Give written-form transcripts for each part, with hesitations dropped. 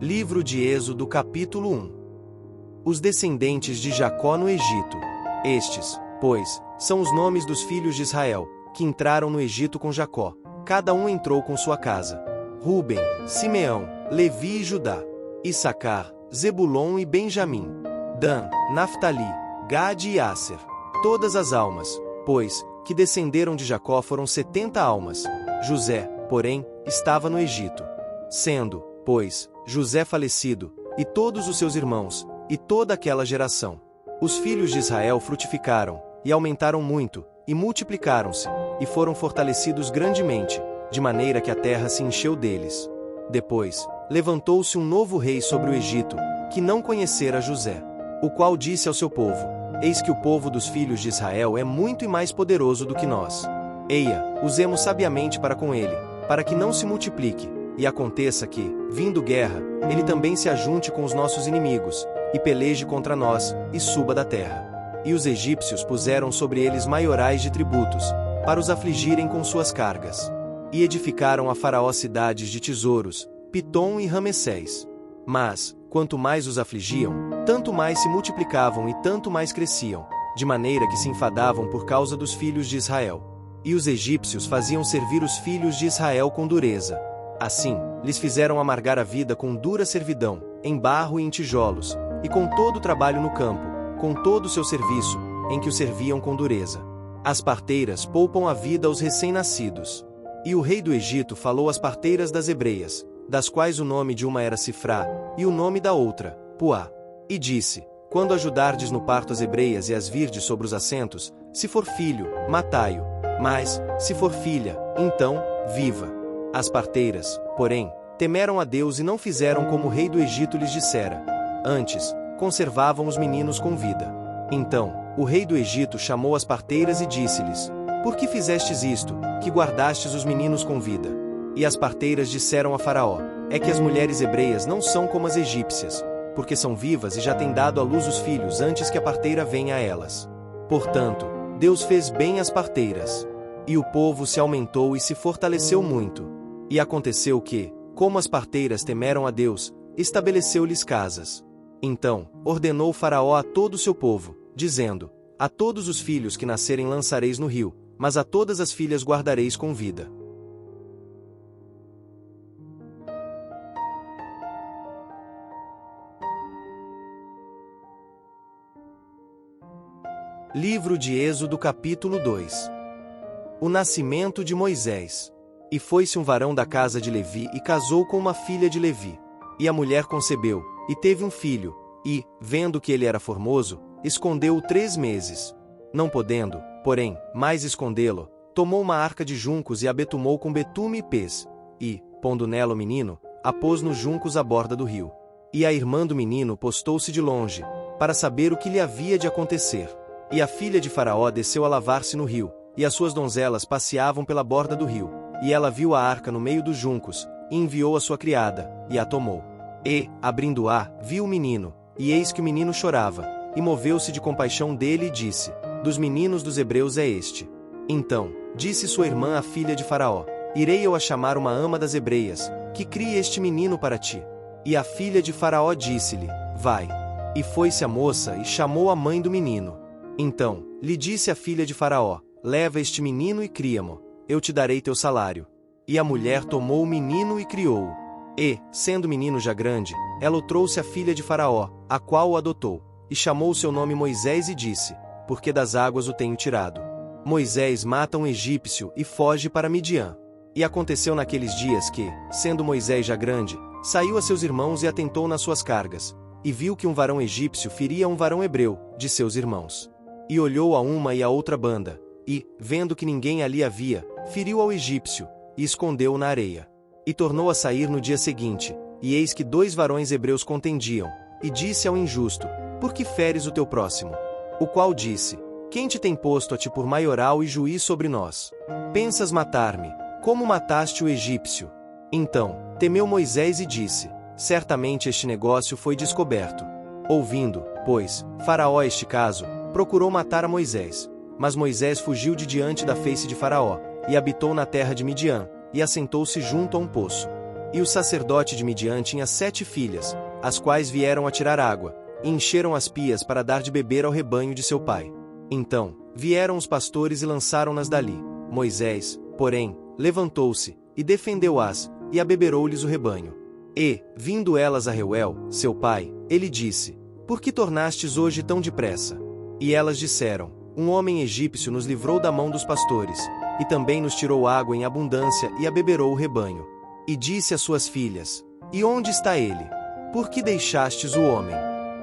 Livro de Êxodo capítulo 1. Os descendentes de Jacó no Egito. Estes, pois, são os nomes dos filhos de Israel, que entraram no Egito com Jacó. Cada um entrou com sua casa. Rúben, Simeão, Levi e Judá. Issacar, Zebulon e Benjamim. Dan, Naftali, Gade e Asser. Todas as almas, pois, que descenderam de Jacó foram 70 almas. José, porém, estava no Egito. Sendo, pois, José falecido, e todos os seus irmãos, e toda aquela geração. Os filhos de Israel frutificaram, e aumentaram muito, e multiplicaram-se, e foram fortalecidos grandemente, de maneira que a terra se encheu deles. Depois, levantou-se um novo rei sobre o Egito, que não conhecera José, o qual disse ao seu povo: Eis que o povo dos filhos de Israel é muito e mais poderoso do que nós. Eia, usemos sabiamente para com ele, para que não se multiplique, e aconteça que, vindo guerra, ele também se ajunte com os nossos inimigos, e peleje contra nós, e suba da terra. E os egípcios puseram sobre eles maiorais de tributos, para os afligirem com suas cargas. E edificaram a Faraó cidades de tesouros, Pitom e Ramessés. Mas, quanto mais os afligiam, tanto mais se multiplicavam e tanto mais cresciam, de maneira que se enfadavam por causa dos filhos de Israel. E os egípcios faziam servir os filhos de Israel com dureza. Assim, lhes fizeram amargar a vida com dura servidão, em barro e em tijolos, e com todo o trabalho no campo, com todo o seu serviço, em que o serviam com dureza. As parteiras poupam a vida aos recém-nascidos. E o rei do Egito falou às parteiras das hebreias, das quais o nome de uma era Sifrá, e o nome da outra, Puá. E disse: Quando ajudardes no parto as hebreias e as virdes sobre os assentos, se for filho, matai-o, mas, se for filha, então, viva. As parteiras, porém, temeram a Deus e não fizeram como o rei do Egito lhes dissera. Antes, conservavam os meninos com vida. Então, o rei do Egito chamou as parteiras e disse-lhes: Por que fizestes isto, que guardastes os meninos com vida? E as parteiras disseram a Faraó: É que as mulheres hebreias não são como as egípcias, porque são vivas e já têm dado à luz os filhos antes que a parteira venha a elas. Portanto, Deus fez bem às parteiras. E o povo se aumentou e se fortaleceu muito. E aconteceu que, como as parteiras temeram a Deus, estabeleceu-lhes casas. Então, ordenou Faraó a todo o seu povo, dizendo: A todos os filhos que nascerem lançareis no rio, mas a todas as filhas guardareis com vida. Livro de Êxodo capítulo 2. O nascimento de Moisés. E foi-se um varão da casa de Levi e casou com uma filha de Levi. E a mulher concebeu, e teve um filho, e, vendo que ele era formoso, escondeu-o 3 meses. Não podendo, porém, mais escondê-lo, tomou uma arca de juncos e a betumou com betume e pez, e, pondo nela o menino, a pôs nos juncos à borda do rio. E a irmã do menino postou-se de longe, para saber o que lhe havia de acontecer. E a filha de Faraó desceu a lavar-se no rio, e as suas donzelas passeavam pela borda do rio. E ela viu a arca no meio dos juncos, e enviou a sua criada, e a tomou. E, abrindo-a, viu o menino, e eis que o menino chorava, e moveu-se de compaixão dele e disse: Dos meninos dos hebreus é este. Então, disse sua irmã a filha de Faraó: Irei eu a chamar uma ama das hebreias, que crie este menino para ti. E a filha de Faraó disse-lhe: Vai. E foi-se a moça e chamou a mãe do menino. Então, lhe disse a filha de Faraó: Leva este menino e cria-mo, eu te darei teu salário. E a mulher tomou o menino e criou-o. E, sendo o menino já grande, ela o trouxe à filha de Faraó, a qual o adotou, e chamou o seu nome Moisés e disse: Porque das águas o tenho tirado. Moisés mata um egípcio e foge para Midian. E aconteceu naqueles dias que, sendo Moisés já grande, saiu a seus irmãos e atentou nas suas cargas, e viu que um varão egípcio feria um varão hebreu, de seus irmãos. E olhou a uma e a outra banda, e, vendo que ninguém ali havia, feriu ao egípcio, e escondeu-o na areia. E tornou a sair no dia seguinte, e eis que 2 varões hebreus contendiam, e disse ao injusto: Por que feres o teu próximo? O qual disse: Quem te tem posto a ti por maioral e juiz sobre nós? Pensas matar-me, como mataste o egípcio? Então, temeu Moisés e disse: Certamente este negócio foi descoberto. Ouvindo, pois, Faraó este caso, procurou matar a Moisés. Mas Moisés fugiu de diante da face de Faraó, e habitou na terra de Midian, e assentou-se junto a um poço. E o sacerdote de Midian tinha 7 filhas, as quais vieram a tirar água, e encheram as pias para dar de beber ao rebanho de seu pai. Então, vieram os pastores e lançaram-nas dali. Moisés, porém, levantou-se, e defendeu-as, e abeberou-lhes o rebanho. E, vindo elas a Reuel, seu pai, ele disse: Por que tornastes hoje tão depressa? E elas disseram: Um homem egípcio nos livrou da mão dos pastores, e também nos tirou água em abundância e abeberou o rebanho. E disse às suas filhas: E onde está ele? Por que deixastes o homem?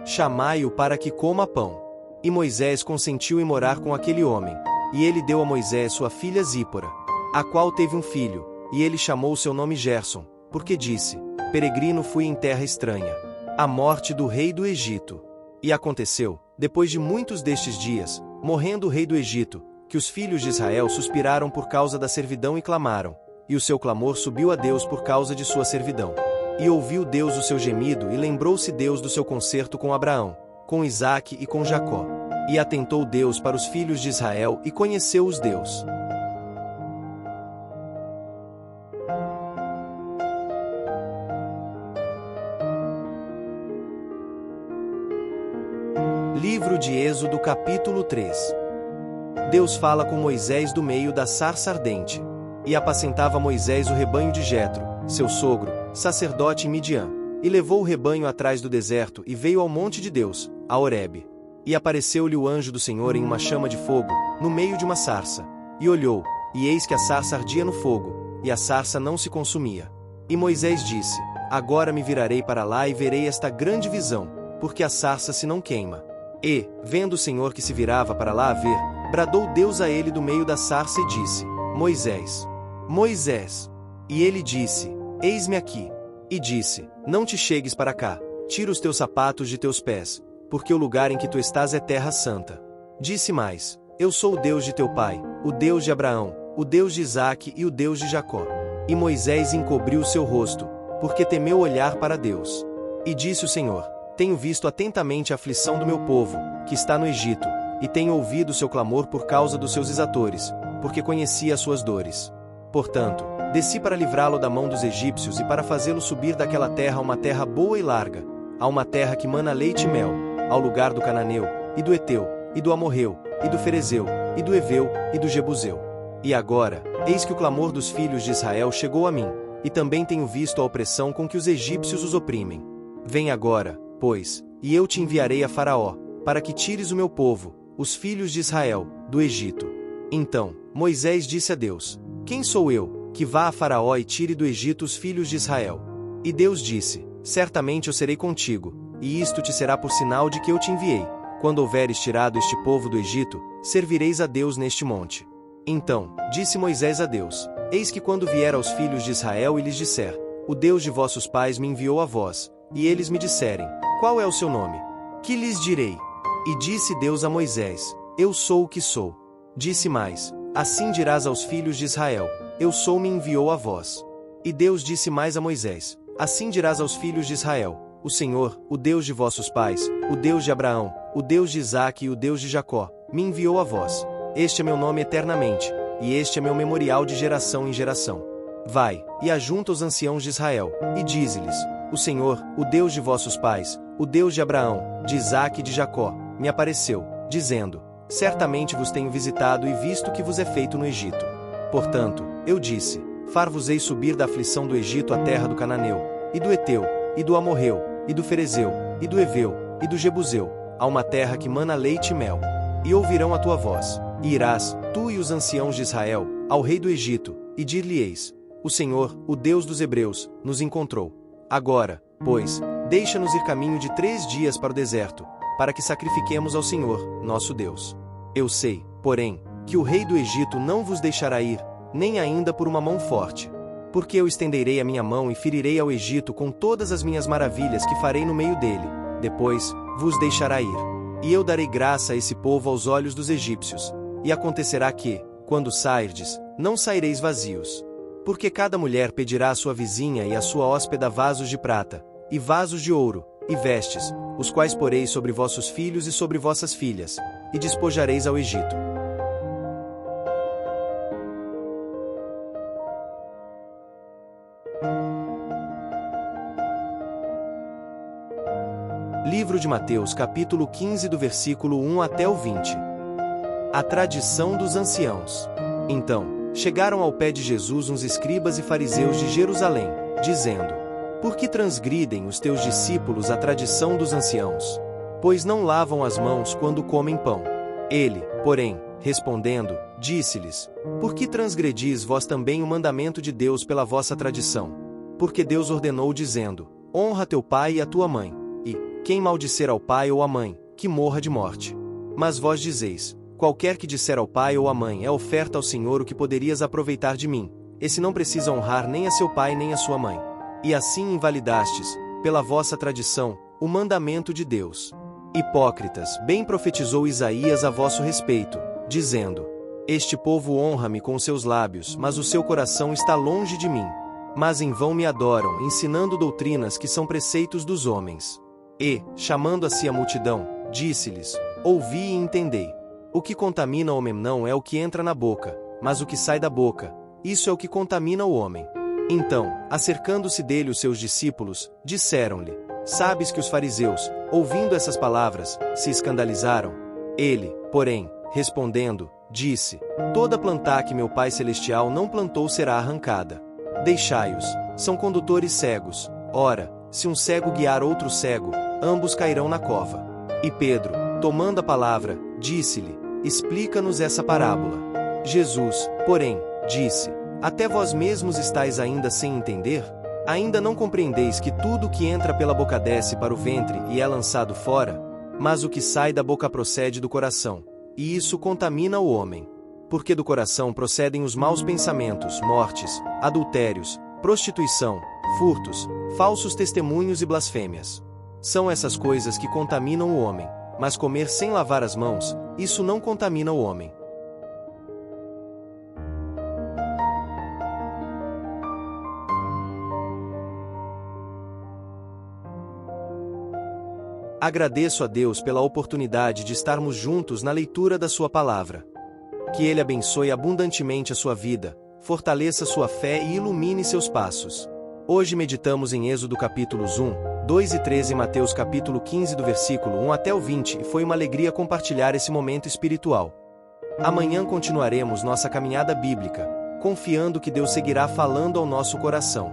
Chamai-o para que coma pão. E Moisés consentiu em morar com aquele homem, e ele deu a Moisés sua filha Zípora, a qual teve um filho, e ele chamou seu nome Gerson, porque disse: Peregrino fui em terra estranha. A morte do rei do Egito. E aconteceu, depois de muitos destes dias, morrendo o rei do Egito, que os filhos de Israel suspiraram por causa da servidão e clamaram, e o seu clamor subiu a Deus por causa de sua servidão. E ouviu Deus o seu gemido e lembrou-se Deus do seu concerto com Abraão, com Isaque e com Jacó. E atentou Deus para os filhos de Israel e conheceu-os Deus. Livro de Êxodo capítulo 3. Deus fala com Moisés do meio da sarça ardente. E apacentava Moisés o rebanho de Jetro, seu sogro, sacerdote em Midian, e levou o rebanho atrás do deserto e veio ao monte de Deus, a Horebe. E apareceu-lhe o anjo do Senhor em uma chama de fogo, no meio de uma sarça. E olhou, e eis que a sarça ardia no fogo, e a sarça não se consumia. E Moisés disse: Agora me virarei para lá e verei esta grande visão, porque a sarça se não queima. E, vendo o Senhor que se virava para lá a ver, bradou Deus a ele do meio da sarça e disse: Moisés, Moisés. E ele disse: Eis-me aqui. E disse: Não te chegues para cá, tira os teus sapatos de teus pés, porque o lugar em que tu estás é terra santa. Disse mais: Eu sou o Deus de teu pai, o Deus de Abraão, o Deus de Isaque e o Deus de Jacó. E Moisés encobriu o seu rosto, porque temeu olhar para Deus. E disse o Senhor: Tenho visto atentamente a aflição do meu povo, que está no Egito, e tenho ouvido o seu clamor por causa dos seus exatores, porque conhecia as suas dores. Portanto, desci para livrá-lo da mão dos egípcios e para fazê-lo subir daquela terra a uma terra boa e larga, a uma terra que mana leite e mel, ao lugar do Cananeu, e do Eteu, e do Amorreu, e do Ferezeu, e do Eveu, e do Jebuseu. E agora, eis que o clamor dos filhos de Israel chegou a mim, e também tenho visto a opressão com que os egípcios os oprimem. Vem agora, pois, e eu te enviarei a Faraó, para que tires o meu povo, os filhos de Israel, do Egito. Então, Moisés disse a Deus: Quem sou eu, que vá a Faraó e tire do Egito os filhos de Israel? E Deus disse: Certamente eu serei contigo, e isto te será por sinal de que eu te enviei. Quando houveres tirado este povo do Egito, servireis a Deus neste monte. Então, disse Moisés a Deus: Eis que quando vier aos filhos de Israel e lhes disser: O Deus de vossos pais me enviou a vós, e eles me disserem: Qual é o seu nome? Que lhes direi? E disse Deus a Moisés: Eu sou o que sou. Disse mais: Assim dirás aos filhos de Israel: Eu sou, me enviou a vós. E Deus disse mais a Moisés: Assim dirás aos filhos de Israel: O Senhor, o Deus de vossos pais, o Deus de Abraão, o Deus de Isaque e o Deus de Jacó, me enviou a vós. Este é meu nome eternamente, e este é meu memorial de geração em geração. Vai, e ajunta os anciãos de Israel, e dize-lhes: O Senhor, o Deus de vossos pais, o Deus de Abraão, de Isaque e de Jacó, me apareceu, dizendo: Certamente vos tenho visitado e visto o que vos é feito no Egito. Portanto, eu disse: Far-vos-ei subir da aflição do Egito à terra do Cananeu, e do Eteu, e do Amorreu, e do Ferezeu, e do Eveu, e do Jebuseu, a uma terra que mana leite e mel. E ouvirão a tua voz, e irás, tu e os anciãos de Israel, ao rei do Egito, e dir-lhe-eis: O Senhor, o Deus dos Hebreus, nos encontrou. Agora, pois, deixa-nos ir caminho de 3 dias para o deserto, para que sacrifiquemos ao Senhor, nosso Deus. Eu sei, porém, que o rei do Egito não vos deixará ir, nem ainda por uma mão forte. Porque eu estenderei a minha mão e ferirei ao Egito com todas as minhas maravilhas que farei no meio dele. Depois, vos deixará ir. E eu darei graça a esse povo aos olhos dos egípcios. E acontecerá que, quando sairdes, não saireis vazios. Porque cada mulher pedirá à sua vizinha e à sua hóspeda vasos de prata, e vasos de ouro, e vestes, os quais poreis sobre vossos filhos e sobre vossas filhas, e despojareis ao Egito. Livro de Mateus capítulo 15 do versículo 1 até o 20. A tradição dos anciãos. Então, chegaram ao pé de Jesus uns escribas e fariseus de Jerusalém, dizendo: Por que transgridem os teus discípulos a tradição dos anciãos? Pois não lavam as mãos quando comem pão. Ele, porém, respondendo, disse-lhes: Por que transgredis vós também o mandamento de Deus pela vossa tradição? Porque Deus ordenou dizendo: Honra teu pai e a tua mãe, e, quem maldisser ao pai ou à mãe, que morra de morte. Mas vós dizeis: Qualquer que disser ao pai ou à mãe é oferta ao Senhor o que poderias aproveitar de mim, esse não precisa honrar nem a seu pai nem a sua mãe. E assim invalidastes, pela vossa tradição, o mandamento de Deus. Hipócritas, bem profetizou Isaías a vosso respeito, dizendo: Este povo honra-me com os seus lábios, mas o seu coração está longe de mim. Mas em vão me adoram, ensinando doutrinas que são preceitos dos homens. E, chamando a si a multidão, disse-lhes: Ouvi e entendei. O que contamina o homem não é o que entra na boca, mas o que sai da boca, isso é o que contamina o homem. Então, acercando-se dele os seus discípulos, disseram-lhe: Sabes que os fariseus, ouvindo essas palavras, se escandalizaram? Ele, porém, respondendo, disse: Toda planta que meu Pai Celestial não plantou será arrancada. Deixai-os, são condutores cegos. Ora, se um cego guiar outro cego, ambos cairão na cova. E Pedro, tomando a palavra, disse-lhe: Explica-nos essa parábola. Jesus, porém, disse: Até vós mesmos estáis ainda sem entender? Ainda não compreendeis que tudo o que entra pela boca desce para o ventre e é lançado fora? Mas o que sai da boca procede do coração, e isso contamina o homem. Porque do coração procedem os maus pensamentos, mortes, adultérios, prostituição, furtos, falsos testemunhos e blasfêmias. São essas coisas que contaminam o homem, mas comer sem lavar as mãos, isso não contamina o homem. Agradeço a Deus pela oportunidade de estarmos juntos na leitura da sua palavra. Que Ele abençoe abundantemente a sua vida, fortaleça sua fé e ilumine seus passos. Hoje meditamos em Êxodo capítulos 1, 2 e 13 e Mateus capítulo 15 do versículo 1 até o 20 e foi uma alegria compartilhar esse momento espiritual. Amanhã continuaremos nossa caminhada bíblica, confiando que Deus seguirá falando ao nosso coração.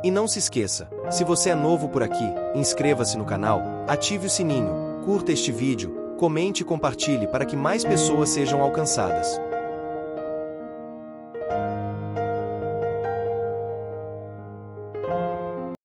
E não se esqueça, se você é novo por aqui, inscreva-se no canal, ative o sininho, curta este vídeo, comente e compartilhe para que mais pessoas sejam alcançadas.